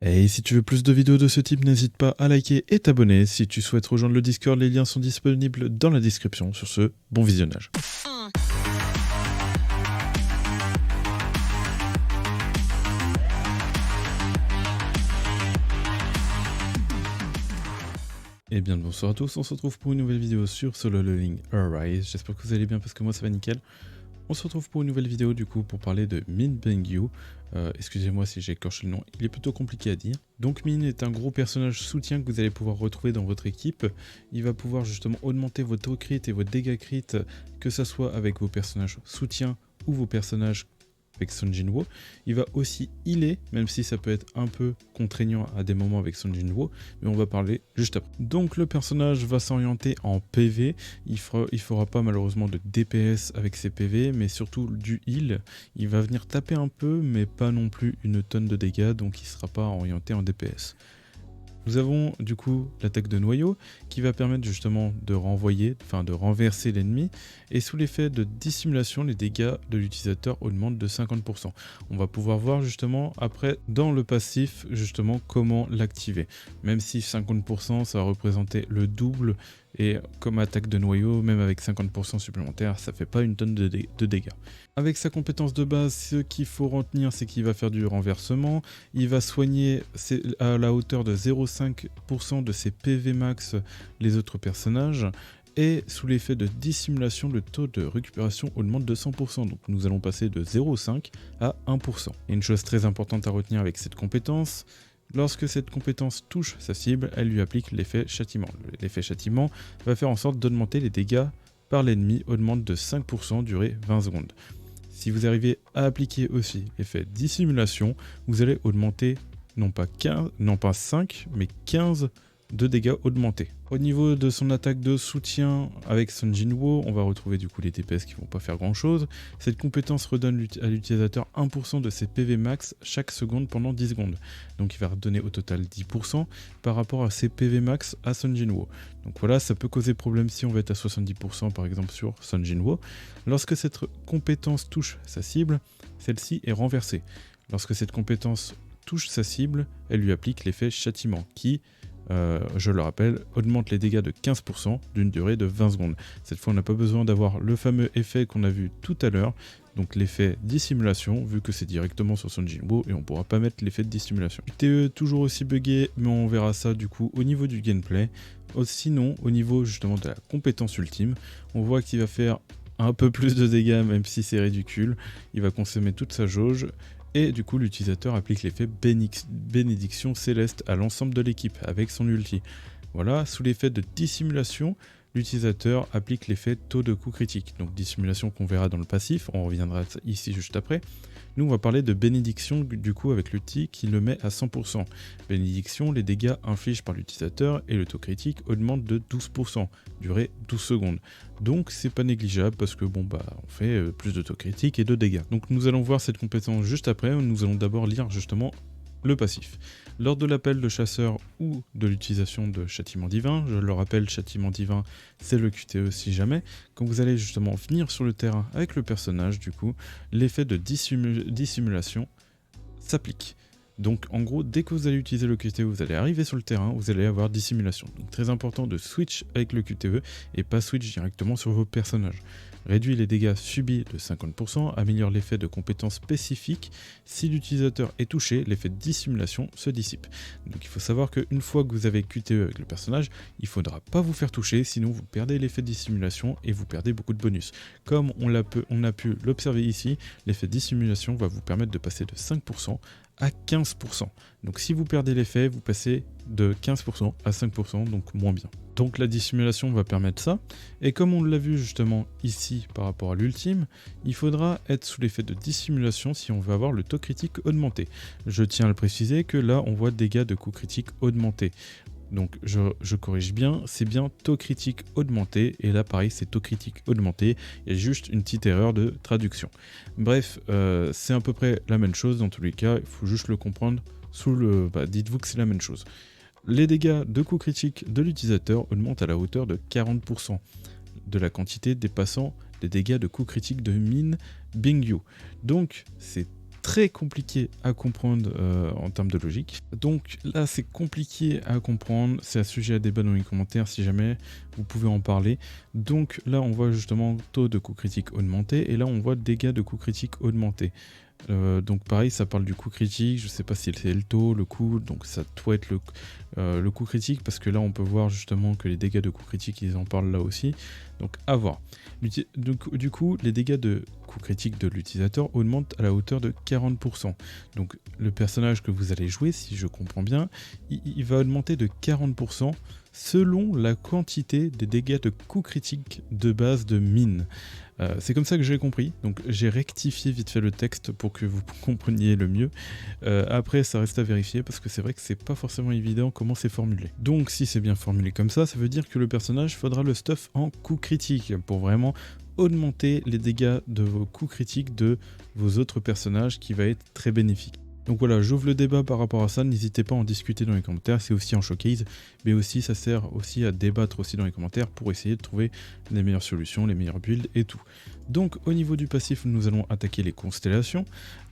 Et si tu veux plus de vidéos de ce type, n'hésite pas à liker et t'abonner. Si tu souhaites rejoindre le Discord, les liens sont disponibles dans la description. Sur ce, bon visionnage. Et bien bonsoir à tous, on se retrouve pour une nouvelle vidéo sur Solo Leveling Arise. J'espère que vous allez bien parce que moi ça va nickel. On se retrouve pour une nouvelle vidéo du coup pour parler de Min Bengyu. Excusez-moi si j'écorche le nom, il est plutôt compliqué à dire. Donc Min est un gros personnage soutien que vous allez pouvoir retrouver dans votre équipe. Il va pouvoir justement augmenter votre taux crit et votre dégâts crit, que ça soit avec vos personnages soutiens ou vos personnages avec Son Jinwoo. Il va aussi healer, même si ça peut être un peu contraignant à des moments avec Son Jinwoo, mais on va parler juste après. Donc le personnage va s'orienter en PV, il fera pas malheureusement de DPS avec ses PV, mais surtout du heal. Il va venir taper un peu, mais pas non plus une tonne de dégâts, donc il sera pas orienté en DPS. Nous avons du coup l'attaque de noyau qui va permettre justement de renverser l'ennemi, et sous l'effet de dissimulation, les dégâts de l'utilisateur augmentent de 50%. On va pouvoir voir justement après dans le passif justement comment l'activer. Même si 50% ça va représenter le double, et comme attaque de noyau, même avec 50% supplémentaire, ça fait pas une tonne de dégâts. Avec sa compétence de base, ce qu'il faut retenir, c'est qu'il va faire du renversement, il va soigner à la hauteur de 0,5% de ses PV max les autres personnages, et sous l'effet de dissimulation, le taux de récupération augmente de 100%, donc nous allons passer de 0,5 à 1%. Et une chose très importante à retenir avec cette compétence, lorsque cette compétence touche sa cible, elle lui applique l'effet châtiment. L'effet châtiment va faire en sorte d'augmenter les dégâts par l'ennemi, augmente de 5%, durée 20 secondes. Si vous arrivez à appliquer aussi l'effet dissimulation, vous allez augmenter non pas 5, mais 15 de dégâts augmentés. Au niveau de son attaque de soutien avec Son Jinwoo, on va retrouver du coup les DPS qui vont pas faire grand chose. Cette compétence redonne à l'utilisateur 1% de ses PV max chaque seconde pendant 10 secondes. Donc il va redonner au total 10% par rapport à ses PV max à Son Jinwoo. Donc voilà, ça peut causer problème si on va être à 70% par exemple sur Son Jinwoo. Lorsque cette compétence touche sa cible, celle-ci est renversée. Lorsque cette compétence touche sa cible, elle lui applique l'effet châtiment qui, je le rappelle, augmente les dégâts de 15% d'une durée de 20 secondes. Cette fois, on n'a pas besoin d'avoir le fameux effet qu'on a vu tout à l'heure, donc l'effet dissimulation, vu que c'est directement sur Son Jinwoo et on ne pourra pas mettre l'effet de dissimulation. TE toujours aussi buggé, mais on verra ça du coup au niveau du gameplay. Sinon, au niveau justement de la compétence ultime, on voit qu'il va faire un peu plus de dégâts, même si c'est ridicule. Il va consommer toute sa jauge. Et du coup, l'utilisateur applique l'effet bénédiction céleste à l'ensemble de l'équipe avec son ulti. Voilà, sous l'effet de dissimulation, l'utilisateur applique l'effet taux de coup critique. Donc dissimulation qu'on verra dans le passif, on reviendra ici juste après. Nous, on va parler de bénédiction du coup avec l'outil qui le met à 100%. Bénédiction, les dégâts infligés par l'utilisateur et le taux critique augmente de 12%, durée 12 secondes. Donc c'est pas négligeable parce que bon bah on fait plus de taux critique et de dégâts. Donc nous allons voir cette compétence juste après, nous allons d'abord lire justement le passif. Lors de l'appel de chasseur ou de l'utilisation de châtiment divin, je le rappelle, châtiment divin c'est le QTE si jamais, quand vous allez justement venir sur le terrain avec le personnage, du coup, l'effet de dissimulation s'applique. Donc en gros, dès que vous allez utiliser le QTE, vous allez arriver sur le terrain, vous allez avoir dissimulation. Donc très important de switch avec le QTE et pas switch directement sur vos personnages. Réduit les dégâts subis de 50%, améliore l'effet de compétences spécifiques. Si l'utilisateur est touché, l'effet de dissimulation se dissipe. Donc il faut savoir qu'une fois que vous avez QTE avec le personnage, il ne faudra pas vous faire toucher, sinon vous perdez l'effet de dissimulation et vous perdez beaucoup de bonus. Comme on a pu l'observer ici, l'effet de dissimulation va vous permettre de passer de 5% à 15%. Donc si vous perdez l'effet, vous passez de 15% à 5%, donc moins bien. Donc la dissimulation va permettre ça, et comme on l'a vu justement ici par rapport à l'ultime, il faudra être sous l'effet de dissimulation si on veut avoir le taux critique augmenté. Je tiens à le préciser que là on voit dégâts de coups critiques augmentés. Donc je corrige bien, c'est bien taux critique augmenté, et là pareil c'est taux critique augmenté, il y a juste une petite erreur de traduction. Bref, c'est à peu près la même chose dans tous les cas, il faut juste le comprendre sous le... dites-vous que c'est la même chose. Les dégâts de coups critiques de l'utilisateur augmentent à la hauteur de 40% de la quantité dépassant les dégâts de coups critiques de Min Bengyu. Donc c'est très compliqué à comprendre en termes de logique. Donc là, c'est compliqué à comprendre, c'est un sujet à débat dans les commentaires si jamais vous pouvez en parler. Donc là, on voit justement taux de coup critique augmenté, et là, on voit dégâts de coup critique augmenté. Donc pareil, ça parle du coup critique, je sais pas si c'est le taux, le coup, donc ça doit être le coup critique, parce que là on peut voir justement que les dégâts de coup critique, ils en parlent là aussi, donc à voir. Du coup, les dégâts de coup critique de l'utilisateur augmentent à la hauteur de 40%. Donc le personnage que vous allez jouer, si je comprends bien, il va augmenter de 40% selon la quantité des dégâts de coup critique de base de mine. C'est comme ça que j'ai compris, donc j'ai rectifié vite fait le texte pour que vous compreniez le mieux. Après, ça reste à vérifier parce que c'est vrai que c'est pas forcément évident comment c'est formulé. Donc si c'est bien formulé comme ça veut dire que le personnage faudra le stuff en coup critique pour vraiment augmenter les dégâts de vos coups critiques de vos autres personnages, qui va être très bénéfique. Donc voilà, j'ouvre le débat par rapport à ça, n'hésitez pas à en discuter dans les commentaires, c'est aussi en showcase, mais aussi ça sert aussi à débattre aussi dans les commentaires pour essayer de trouver les meilleures solutions, les meilleures builds et tout. Donc au niveau du passif, nous allons attaquer les constellations,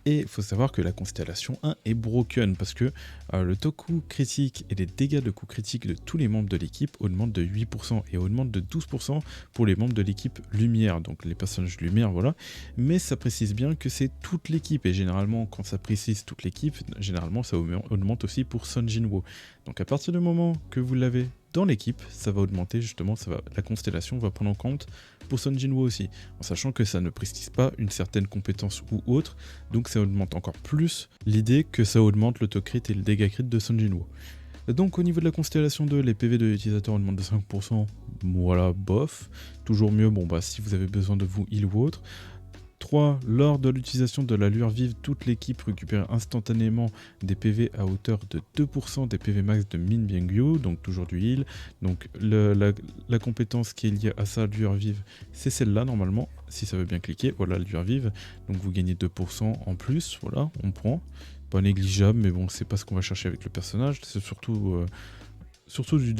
et il faut savoir que la constellation 1 est broken, parce que le taux coup critique et les dégâts de coup critique de tous les membres de l'équipe augmentent de 8% et augmentent de 12% pour les membres de l'équipe lumière, donc les personnages lumière, voilà. Mais ça précise bien que c'est toute l'équipe, et généralement quand ça précise toute l'équipe, généralement ça augmente aussi pour Son Jinwoo. Donc à partir du moment que vous l'avez dans l'équipe, ça va augmenter justement, la constellation va prendre en compte pour Son Jinwoo aussi, en sachant que ça ne précise pas une certaine compétence ou autre, donc ça augmente encore plus l'idée que ça augmente le taux crit et le dégât crit de Son Jinwoo. Donc au niveau de la constellation 2, les PV de l'utilisateur augmentent de 5%, voilà, bof, toujours mieux, bon bah si vous avez besoin de vous heal ou autre. 3. Lors de l'utilisation de la lueur vive, toute l'équipe récupère instantanément des PV à hauteur de 2% des PV max de Min Byung-Yu, donc toujours du heal. Donc la compétence qui est liée à ça, lueur vive, c'est celle-là normalement, si ça veut bien cliquer, voilà, lueur vive. Donc vous gagnez 2% en plus, voilà, on prend. Pas négligeable, mais bon, c'est pas ce qu'on va chercher avec le personnage, c'est surtout du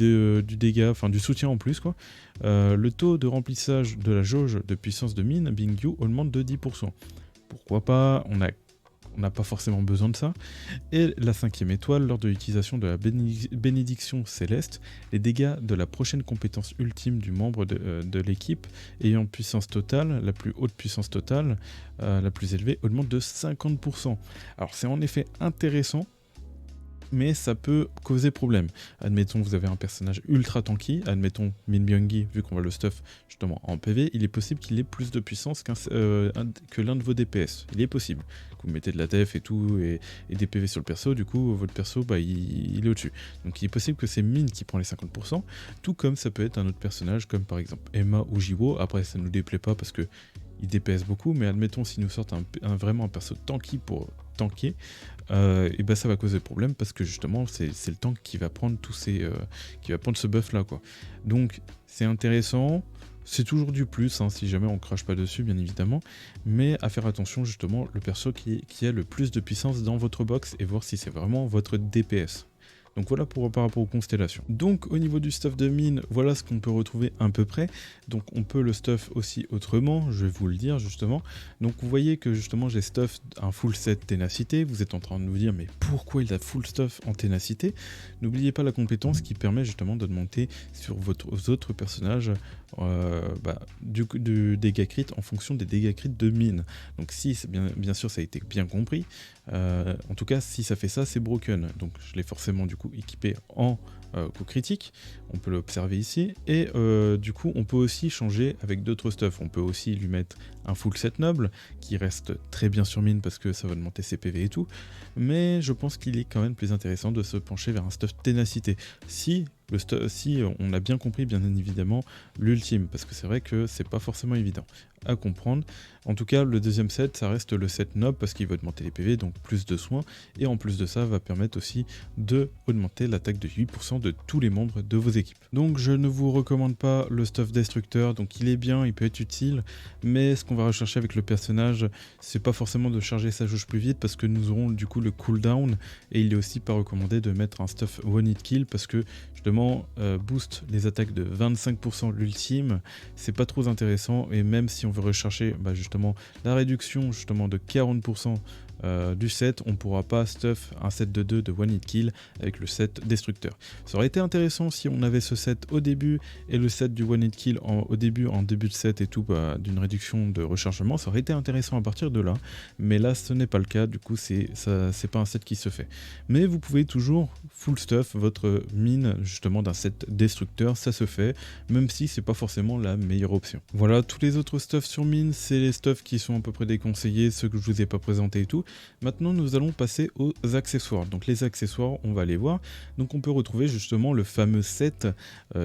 dégât, enfin du soutien en plus quoi. Le taux de remplissage de la jauge de puissance de mine Byung-Yu augmente de 10%. Pourquoi pas, on n'a pas forcément besoin de ça. Et la 5e étoile, lors de l'utilisation de la bénédiction céleste, les dégâts de la prochaine compétence ultime du membre de l'équipe ayant puissance totale, la plus haute puissance totale, la plus élevée, augmentent de 50%. Alors c'est en effet intéressant, mais ça peut causer problème. Admettons vous avez un personnage ultra tanky, admettons Min Byung-Gi, vu qu'on va le stuff justement en PV, il est possible qu'il ait plus de puissance que l'un de vos DPS. Il est possible. Vous mettez de la def et tout, et des PV sur le perso, du coup votre perso bah, il est au-dessus. Donc il est possible que c'est Min qui prend les 50%, tout comme ça peut être un autre personnage comme par exemple Emma ou Jiwo. Après ça nous déplaît pas parce que il DPS beaucoup, mais admettons s'ils nous sortent vraiment un perso tanky pour tanker, et ben ça va causer problème parce que justement c'est le tank qui va prendre qui va prendre ce buff là quoi. Donc c'est intéressant, c'est toujours du plus hein, si jamais on crache pas dessus bien évidemment, mais à faire attention justement le perso qui a le plus de puissance dans votre box et voir si c'est vraiment votre DPS. Donc voilà par rapport aux constellations. Donc au niveau du stuff de mine, voilà ce qu'on peut retrouver à peu près. Donc on peut le stuff aussi autrement, je vais vous le dire justement. Donc vous voyez que justement j'ai stuff un full set ténacité. Vous êtes en train de vous dire mais pourquoi il a full stuff en ténacité? N'oubliez pas la compétence qui permet justement de monter sur vos autres personnages du dégât crit en fonction des dégâts crit de mine. Donc si bien sûr ça a été bien compris, en tout cas si ça fait ça c'est broken. Donc je l'ai forcément du coup équipé en coup critique, on peut l'observer ici, et du coup on peut aussi changer avec d'autres stuff. On peut aussi lui mettre un full set noble qui reste très bien sur mine parce que ça va augmenter ses PV et tout, mais je pense qu'il est quand même plus intéressant de se pencher vers un stuff ténacité si on a bien compris bien évidemment l'ultime, parce que c'est vrai que c'est pas forcément évident à comprendre. En tout cas le deuxième set ça reste le set noble parce qu'il va augmenter les PV, donc plus de soins, et en plus de ça va permettre aussi de augmenter l'attaque de 8% de tous les membres de vos équipes. Donc je ne vous recommande pas le stuff destructeur, donc il est bien, il peut être utile, mais ce qu'on va rechercher avec le personnage c'est pas forcément de charger sa jauge plus vite parce que nous aurons du coup le cooldown, et il est aussi pas recommandé de mettre un stuff one hit kill parce que justement boost les attaques de 25% l'ultime, c'est pas trop intéressant, et même si on veut rechercher justement la réduction justement de 40% du set, on ne pourra pas stuff un set de 2 de One Hit Kill avec le set destructeur. Ça aurait été intéressant si on avait ce set au début et le set du One Hit Kill au début, en début de set et tout, d'une réduction de rechargement, ça aurait été intéressant à partir de là, mais là ce n'est pas le cas, du coup c'est pas un set qui se fait. Mais vous pouvez toujours full stuff votre mine justement d'un set destructeur, ça se fait, même si c'est pas forcément la meilleure option. Voilà, tous les autres stuffs sur mine, c'est les stuffs qui sont à peu près déconseillés, ceux que je vous ai pas présentés et tout. Maintenant nous allons passer aux accessoires. Donc les accessoires, on va les voir. Donc on peut retrouver justement le fameux set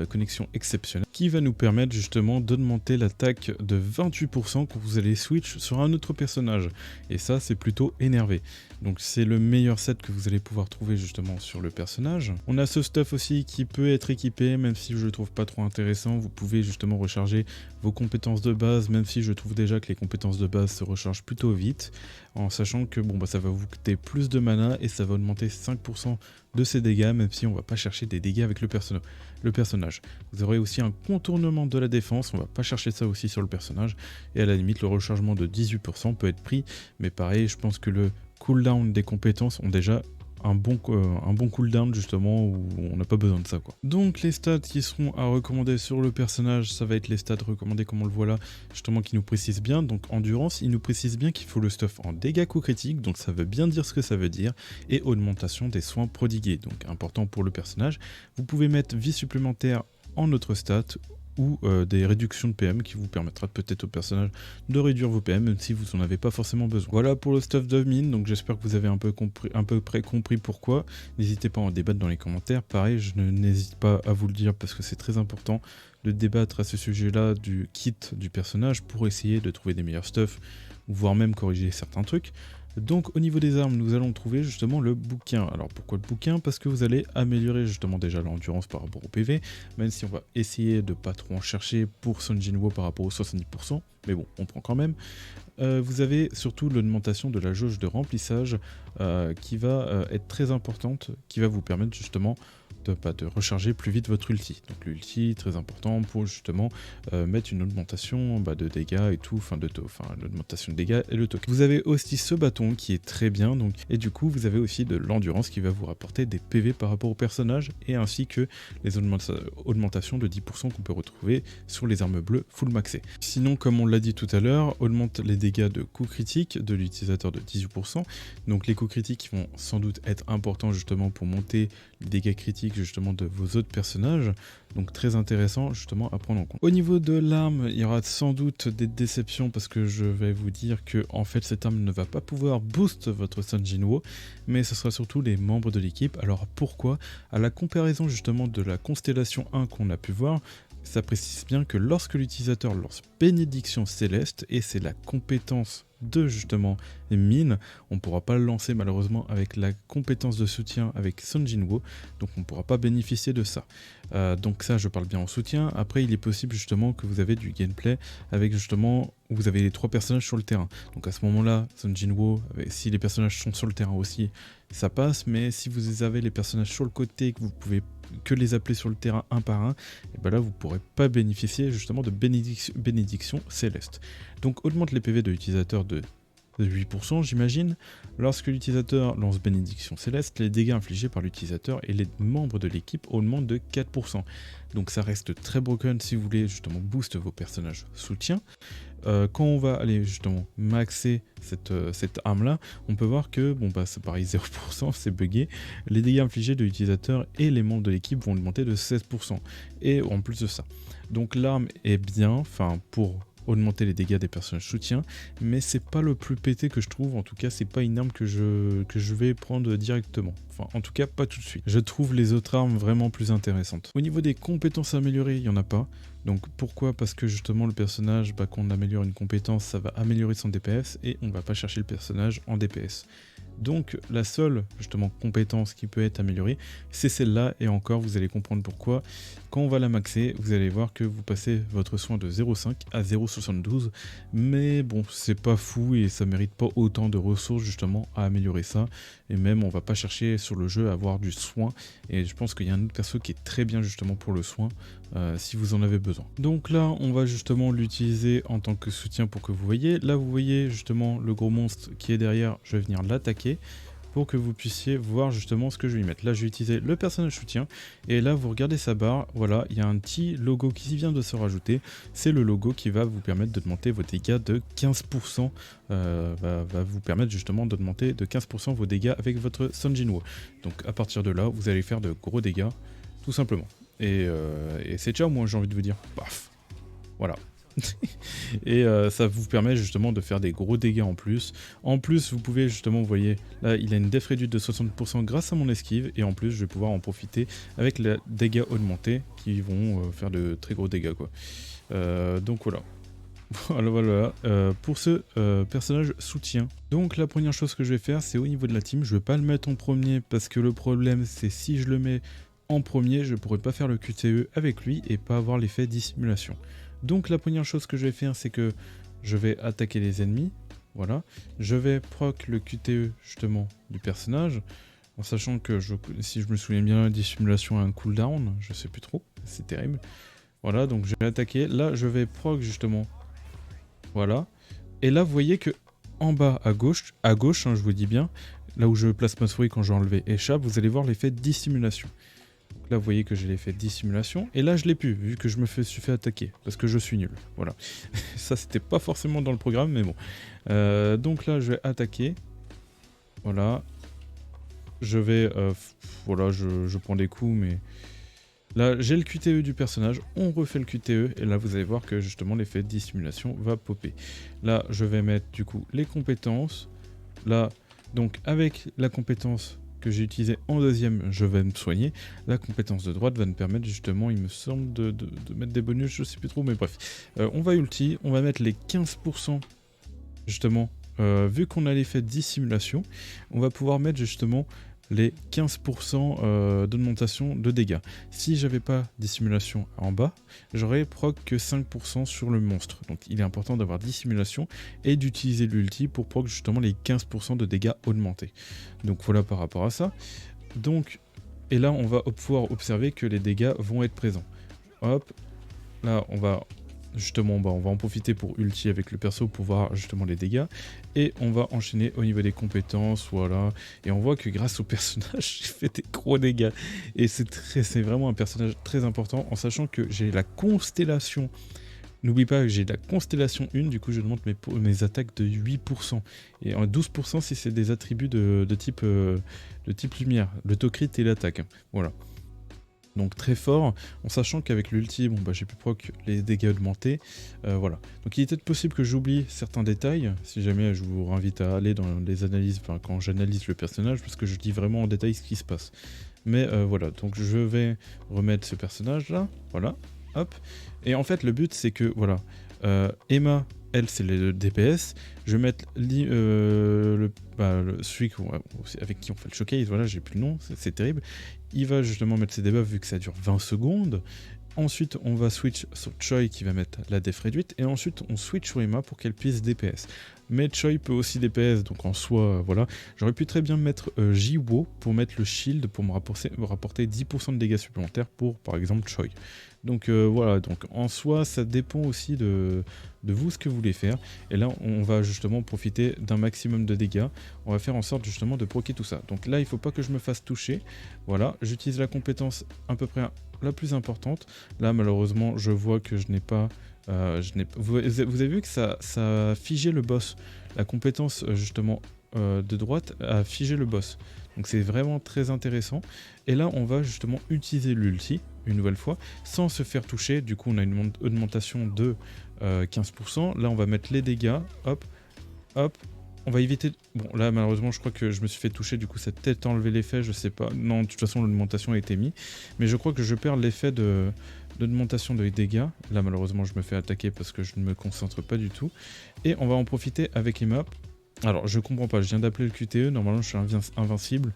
connexion exceptionnelle qui va nous permettre justement d'augmenter l'attaque de 28% quand vous allez switch sur un autre personnage. Et ça c'est plutôt énervé. Donc c'est le meilleur set que vous allez pouvoir trouver justement sur le personnage. On a ce stuff aussi qui peut être équipé, même si je le trouve pas trop intéressant. Vous pouvez justement recharger vos compétences de base, même si je trouve déjà que les compétences de base se rechargent plutôt vite, en sachant que bon, ça va vous coûter plus de mana et ça va augmenter 5% de ses dégâts, même si on va pas chercher des dégâts avec le personnage. Vous aurez aussi un contournement de la défense, on va pas chercher ça aussi sur le personnage, et à la limite le rechargement de 18% peut être pris, mais pareil, je pense que le cooldown des compétences ont déjà un bon cooldown justement où on n'a pas besoin de ça quoi. Donc les stats qui seront à recommander sur le personnage, ça va être les stats recommandés comme on le voit là, justement qui nous précisent bien. Donc endurance, il nous précise bien qu'il faut le stuff en dégâts coup critiques, donc ça veut bien dire ce que ça veut dire, et augmentation des soins prodigués, donc important pour le personnage. Vous pouvez mettre vie supplémentaire en autre stat, ou des réductions de PM qui vous permettra peut-être au personnage de réduire vos PM même si vous n'en avez pas forcément besoin. Voilà pour le stuff de mine, donc j'espère que vous avez un peu près compris pourquoi. N'hésitez pas à en débattre dans les commentaires. Pareil, je n'hésite pas à vous le dire parce que c'est très important de débattre à ce sujet-là du kit du personnage pour essayer de trouver des meilleurs stuff, voire même corriger certains trucs. Donc au niveau des armes, nous allons trouver justement le bouquin. Alors pourquoi le bouquin? Parce que vous allez améliorer justement déjà l'endurance par rapport au PV, même si on va essayer de pas trop en chercher pour Son Jinwoo par rapport aux 70%, mais bon, on prend quand même. Vous avez surtout l'augmentation de la jauge de remplissage qui va être très importante, qui va vous permettre justement de recharger plus vite votre ulti. Donc l'ulti, très important pour justement mettre une augmentation de dégâts et tout, l'augmentation de dégâts et le token. Vous avez aussi ce bâton qui est très bien, donc, et du coup vous avez aussi de l'endurance qui va vous rapporter des PV par rapport au personnage, et ainsi que les augmentations de 10% qu'on peut retrouver sur les armes bleues full maxées. Sinon, comme on l'a dit tout à l'heure, augmente les dégâts de coups critiques de l'utilisateur de 18%, donc les coups critiques vont sans doute être importants justement pour monter les dégâts critiques justement de vos autres personnages, donc très intéressant justement à prendre en compte. Au niveau de l'arme, il y aura sans doute des déceptions parce que je vais vous dire que en fait cette arme ne va pas pouvoir boost votre Son Jinwoo, mais ce sera surtout les membres de l'équipe. Alors pourquoi? À la comparaison justement de la constellation 1 qu'on a pu voir, ça précise bien que lorsque l'utilisateur lance Bénédiction Céleste, et c'est la compétence de justement mine, on ne pourra pas le lancer malheureusement avec la compétence de soutien avec Son Jinwoo, donc on ne pourra pas bénéficier de ça. Donc ça, je parle bien en soutien. Après, il est possible justement que vous avez du gameplay avec justement où vous avez les 3 personnages sur le terrain. Donc à ce moment-là, Son Jinwoo, si les personnages sont sur le terrain aussi, ça passe, mais si vous avez les personnages sur le côté et que vous pouvez que les appeler sur le terrain un par un, et ben là vous ne pourrez pas bénéficier justement de bénédiction céleste. Donc augmente les PV de l'utilisateur de 8% j'imagine. Lorsque l'utilisateur lance bénédiction céleste, les dégâts infligés par l'utilisateur et les membres de l'équipe augmentent de 4%. Donc ça reste très broken si vous voulez justement boost vos personnages soutien. Quand on va aller justement maxer cette arme là, on peut voir que c'est pareil, 0%, c'est buggé. Les dégâts infligés de l'utilisateur et les membres de l'équipe vont augmenter de 16%. Et en plus de ça, donc l'arme est bien, pour augmenter les dégâts des personnages soutiens, mais c'est pas le plus pété que je trouve. En tout cas, c'est pas une arme que je vais prendre directement. Enfin, en tout cas, pas tout de suite. Je trouve les autres armes vraiment plus intéressantes. Au niveau des compétences améliorées, il n'y en a pas. Donc pourquoi? Parce que justement le personnage, quand on améliore une compétence, ça va améliorer son DPS et on ne va pas chercher le personnage en DPS. Donc la seule justement compétence qui peut être améliorée, c'est celle-là, et encore vous allez comprendre pourquoi. Quand on va la maxer, vous allez voir que vous passez votre soin de 0,5 à 0,72, mais bon, c'est pas fou et ça mérite pas autant de ressources justement à améliorer ça, et même on va pas chercher sur le jeu à avoir du soin, et je pense qu'il y a un autre perso qui est très bien justement pour le soin, si vous en avez besoin. Donc là, on va justement l'utiliser en tant que soutien pour que vous voyez. Là, vous voyez justement le gros monstre qui est derrière, je vais venir l'attaquer pour que vous puissiez voir justement ce que je vais y mettre. Là, je vais utiliser le personnage soutien, et là, vous regardez sa barre, voilà, il y a un petit logo qui vient de se rajouter. C'est le logo qui va vous permettre d'augmenter vos dégâts de 15%, va vous permettre justement d'augmenter de 15% vos dégâts avec votre Son Jinwoo. Donc à partir de là, vous allez faire de gros dégâts, tout simplement. Et c'est ciao, moi j'ai envie de vous dire. Paf, voilà. Et ça vous permet justement de faire des gros dégâts en plus. En plus, vous pouvez justement, vous voyez, là il a une def réduite de 60% grâce à mon esquive, et en plus je vais pouvoir en profiter avec les dégâts augmentés qui vont faire de très gros dégâts, quoi. Donc voilà. Voilà, pour ce personnage soutien. Donc la première chose que je vais faire, c'est au niveau de la team. Je vais pas le mettre en premier parce que le problème c'est si je le mets en premier, je pourrais pas faire le QTE avec lui et pas avoir l'effet dissimulation. Donc la première chose que je vais faire, c'est que je vais attaquer les ennemis, voilà. Je vais proc le QTE justement du personnage, en sachant que si je me souviens bien, la dissimulation a un cooldown, je sais plus trop, c'est terrible. Voilà, donc je vais attaquer, là je vais proc justement, voilà. Et là vous voyez que en bas à gauche hein, je vous dis bien, là où je place ma souris quand j'ai enlevé échappe, vous allez voir l'effet dissimulation. Là, vous voyez que j'ai l'effet dissimulation. Et là, je l'ai plus, vu que je me suis fait attaquer. Parce que je suis nul. Voilà. Ça, c'était pas forcément dans le programme, mais bon. Donc là, je vais attaquer. Voilà. Je vais... voilà, je prends des coups, mais... Là, j'ai le QTE du personnage. On refait le QTE. Et là, vous allez voir que, justement, l'effet dissimulation va popper. Là, je vais mettre, du coup, les compétences. Là, donc, avec la compétence... que j'ai utilisé en deuxième, je vais me soigner. La compétence de droite va me permettre justement, il me semble, de mettre des bonus, je sais plus trop, mais bref. On va ulti, on va mettre les 15% justement, vu qu'on a l'effet dissimulation, on va pouvoir mettre justement les 15% d'augmentation de dégâts. Si j'avais pas dissimulation en bas, j'aurais proc que 5% sur le monstre. Donc il est important d'avoir dissimulation et d'utiliser l'ulti pour proc justement les 15% de dégâts augmentés. Donc voilà par rapport à ça. Donc, et là on va pouvoir observer que les dégâts vont être présents. Hop, là on va... Justement, on va en profiter pour ulti avec le perso pour voir justement les dégâts. Et on va enchaîner au niveau des compétences, voilà. Et on voit que grâce au personnage, j'ai fait des gros dégâts. Et c'est vraiment un personnage très important, en sachant que j'ai la constellation. N'oublie pas que j'ai la constellation 1, du coup je demande mes attaques de 8%. Et en 12% si c'est des attributs de type lumière, le tocrit et l'attaque. Voilà. Donc très fort, en sachant qu'avec l'ulti, bon, j'ai pu proc les dégâts augmentés, voilà. Donc il est peut-être possible que j'oublie certains détails, si jamais je vous invite à aller dans les analyses, enfin quand j'analyse le personnage, parce que je dis vraiment en détail ce qui se passe. Mais voilà, donc je vais remettre ce personnage là, voilà, hop. Et en fait le but c'est que, voilà, Emma, elle c'est le DPS, je vais mettre celui avec qui on fait le showcase, voilà, j'ai plus le nom, c'est terrible. Il va justement mettre ses debuffs vu que ça dure 20 secondes. Ensuite, on va switch sur Choi qui va mettre la def réduite. Et ensuite, on switch sur Emma pour qu'elle puisse DPS. Mais Choi peut aussi DPS, donc en soi, voilà. J'aurais pu très bien mettre Jiwo pour mettre le shield pour me rapporter 10% de dégâts supplémentaires pour, par exemple, Choi. Donc voilà, donc en soi, ça dépend aussi de vous ce que vous voulez faire. Et là, on va justement profiter d'un maximum de dégâts. On va faire en sorte justement de proquer tout ça. Donc là, il ne faut pas que je me fasse toucher. Voilà, j'utilise la compétence à peu près la plus importante. Là, malheureusement, je vois que je n'ai pas... vous avez vu que ça a figé le boss. La compétence justement de droite a figé le boss. Donc c'est vraiment très intéressant. Et là, on va justement utiliser l'ulti une nouvelle fois sans se faire toucher. Du coup, on a une augmentation de 15%. Là, on va mettre les dégâts. Hop, hop. On va éviter... Bon, là, malheureusement, je crois que je me suis fait toucher. Du coup, ça a peut-être enlevé l'effet. Je sais pas. Non, de toute façon, l'augmentation a été mise. Mais je crois que je perds l'effet d'augmentation de dégâts. Là, malheureusement, je me fais attaquer parce que je ne me concentre pas du tout. Et on va en profiter avec Emma. Alors, je comprends pas. Je viens d'appeler le QTE. Normalement, je suis invincible.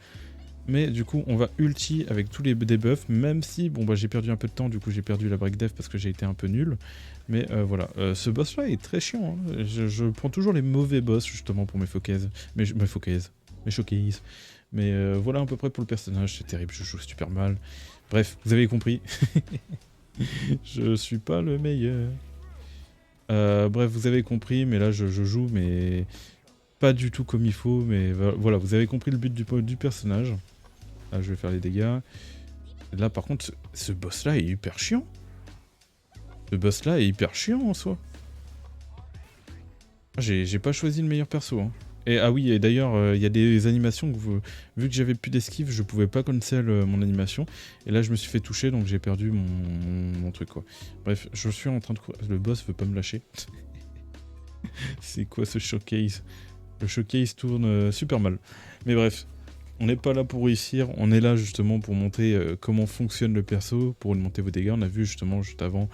Mais du coup, on va ulti avec tous les debuffs, même si, bon, j'ai perdu un peu de temps, du coup, j'ai perdu la break def parce que j'ai été un peu nul. Mais voilà, ce boss-là est très chiant. Hein. Je prends toujours les mauvais boss, justement, pour mes showcases. Mes showcases. Mais voilà à peu près pour le personnage, c'est terrible, je joue super mal. Bref, vous avez compris. Je suis pas le meilleur. Bref, vous avez compris, mais là je joue, mais pas du tout comme il faut. Mais voilà, vous avez compris le but du personnage. Là, je vais faire les dégâts. Là, par contre, ce boss-là est hyper chiant. Ce boss-là est hyper chiant en soi. J'ai pas choisi le meilleur perso. Hein. Et ah oui, et d'ailleurs, il y a des animations que vu que j'avais plus d'esquive, je pouvais pas cancel mon animation. Et là, je me suis fait toucher, donc j'ai perdu mon truc, quoi. Bref, je suis en train de courir. Le boss veut pas me lâcher. C'est quoi ce showcase? Le showcase tourne super mal. Mais bref, on n'est pas là pour réussir, on est là justement pour montrer comment fonctionne le perso, pour augmenter vos dégâts. On a vu justement juste avant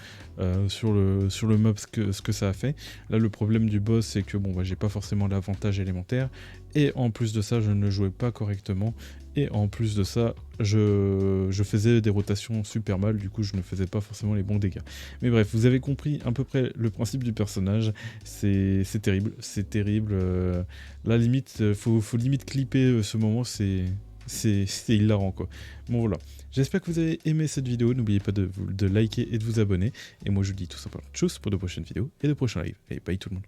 sur le mob ce que ça a fait. Là, le problème du boss, c'est que bon, bah, j'ai pas forcément l'avantage élémentaire. Et en plus de ça, je ne jouais pas correctement. Et en plus de ça, je faisais des rotations super mal, du coup je ne faisais pas forcément les bons dégâts. Mais bref, vous avez compris à peu près le principe du personnage, c'est terrible, c'est terrible. Là limite, faut limite clipper ce moment, c'est hilarant quoi. Bon voilà, j'espère que vous avez aimé cette vidéo, n'oubliez pas de liker et de vous abonner. Et moi je vous dis tout simplement tchuss pour de prochaines vidéos et de prochains lives. Et bye tout le monde.